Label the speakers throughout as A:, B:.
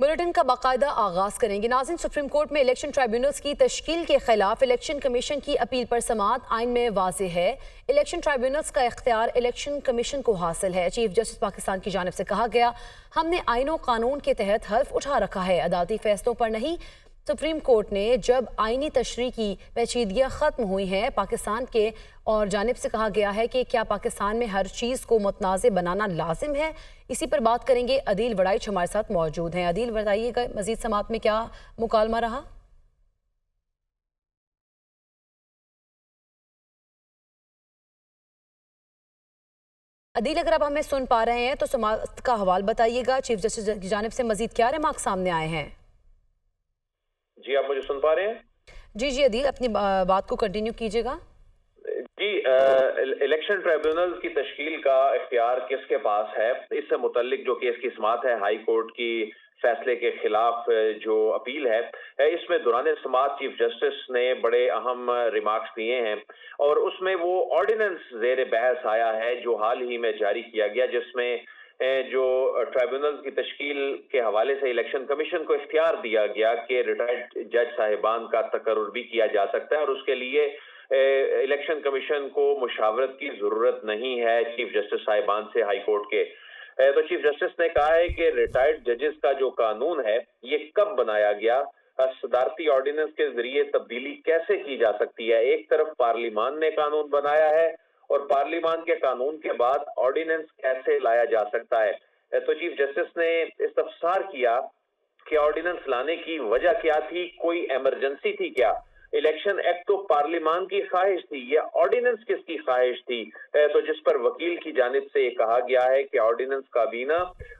A: Bulletin का बाकायदा आगाज करेंगे। नाज़रीन, सुप्रीम कोर्ट में इलेक्शन ट्राइब्यूनल्स की तश्कील के खिलाफ इलेक्शन कमीशन की अपील पर समाअत आइन में वाज़ेह है। इलेक्शन ट्राइब्यूनल्स का इख्तियार इलेक्शन कमीशन को हासिल है। चीफ जस्टिस पाकिस्तान की जानिब से कहा गया, हमने आइन और कानून के तहत हल्फ उठा रखा है, अदालती फैसलों पर नहीं। सुप्रीम कोर्ट ने जब आइनी तशरीह की पेचीदगियाँ ख़त्म हुई हैं, पाकिस्तान के और जानिब से कहा गया है कि क्या पाकिस्तान में हर चीज़ को मुतनाज़ बनाना लाजिम है। इसी पर बात करेंगे। अदील वड़ाइच हमारे साथ मौजूद हैं। अदील, बताइएगा मज़ीद समाअत में क्या मुकालमा रहा? अदील, अगर आप हमें सुन पा रहे हैं तो समाअत का हवाल बताइएगा। चीफ जस्टिस की जानिब से मज़ीद क्या रिमार्क सामने आए हैं?
B: जी, आप मुझे सुन पा रहे हैं?
A: जी अदील, अपनी बात को कंटिन्यू कीजिएगा।
B: जी, इलेक्शन ट्राइब्यूनल की तश्कील का इख्तियार किसके पास है, इससे मुतल्लिक जो केस की समाअत है, हाई कोर्ट की फैसले के खिलाफ जो अपील है, इसमें दौरान समाअत चीफ जस्टिस ने बड़े अहम रिमार्क्स दिए हैं और उसमें वो ऑर्डिनेंस जेर बहस आया है जो हाल ही में जारी किया गया, जिसमें जो ट्राइब्यूनल की तश्कील के हवाले से इलेक्शन कमीशन को इख्तियार दिया गया कि रिटायर्ड जज साहिबान का तकर्रुर भी किया जा सकता है और उसके लिए इलेक्शन कमीशन को मुशावरत की जरूरत नहीं है चीफ जस्टिस साहिबान से हाई कोर्ट के। तो चीफ जस्टिस ने कहा है कि रिटायर्ड जजेस का जो कानून है ये कब बनाया गया, सदारती ऑर्डिनेंस के जरिए तब्दीली कैसे की जा सकती है। एक तरफ पार्लिमान ने कानून बनाया है और पार्लिमान के कानून के बाद ऑर्डिनेंस कैसे लाया जा सकता है। तो चीफ जस्टिस ने इस्तफसार किया कि ऑर्डिनेंस लाने की वजह क्या थी, कोई इमरजेंसी थी क्या, इलेक्शन एक्ट तो पार्लिमान की ख्वाहिश थी, या ऑर्डिनेंस किसकी ख्वाहिश थी। तो जिस पर वकील की जानिब से कहा गया है कि ऑर्डिनेंस काबीना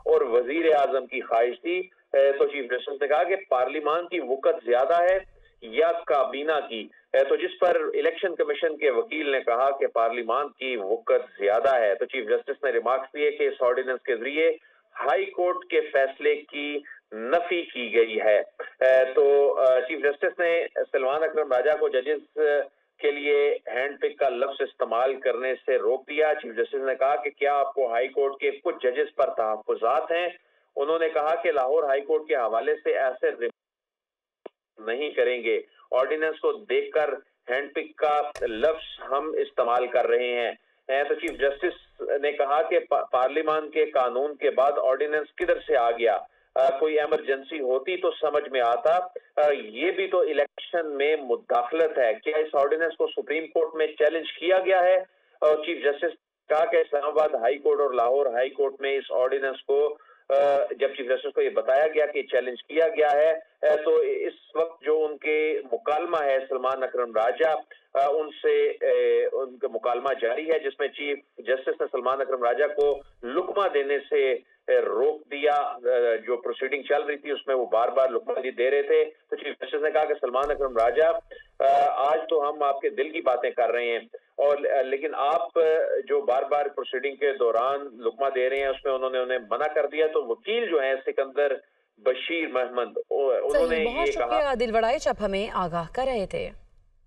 B: और वजीर आजम की ख्वाहिश थी। तो चीफ जस्टिस ने कहा कि पार्लिमान की वक़्त ज्यादा है या काबीना की। तो जिस पर इलेक्शन कमीशन के वकील ने कहा कि पार्लिमान की वक़्त ज्यादा है। तो चीफ जस्टिस ने रिमार्क्स दिए कि इस ऑर्डिनेंस के जरिए हाई कोर्ट के फैसले की नफी की गई है। तो चीफ जस्टिस ने सलमान अकरम राजा को जजेस के लिए हैंड पिक का लफ्ज इस्तेमाल करने से रोक दिया। चीफ जस्टिस ने कहा कि क्या आपको हाई कोर्ट के कुछ जजेस पर तहफ्फुज़ात हैं। उन्होंने कहा कि लाहौर हाई कोर्ट के हवाले से ऐसे नहीं करेंगे, ऑर्डिनेंस को देखकर हैंड पिक का लफ्ज हम इस्तेमाल कर रहे हैं। तो चीफ जस्टिस ने कहा कि पार्लिमान के कानून के बाद ऑर्डिनेंस किधर से आ गया, कोई इमरजेंसी होती तो समझ में आता। ये भी तो इलेक्शन में मुदाखलत है। क्या इस ऑर्डिनेंस को सुप्रीम कोर्ट में चैलेंज किया गया है? और चीफ जस्टिस कहा कि इस्लामाबाद हाई कोर्ट और लाहौर हाई कोर्ट में इस ऑर्डिनेंस को जब चीफ जस्टिस को ये बताया गया कि चैलेंज किया गया है, तो इस वक्त जो उनके मुकालमा है सलमान अकरम राजा, उनसे उनका मुकालमा जारी है, जिसमें चीफ जस्टिस ने सलमान अकरम राजा को लुकमा देने से रोक दिया। जो प्रोसीडिंग चल रही थी उसमें वो बार बार लुकमा दे रहे थे। तो चीफ जस्टिस ने कहा कि सलमान अकरम राजा, आज तो हम आपके दिल की बातें कर रहे हैं, और लेकिन आप जो बार बार प्रोसीडिंग के दौरान लुकमा दे रहे हैं उसमें उन्होंने उन्हें मना कर दिया। तो वकील जो है सिकंदर बशीर महमद, उन्होंने
A: बहुत शुक्रिया अदील वड़ाइच, आप हमें आगाह कर रहे थे।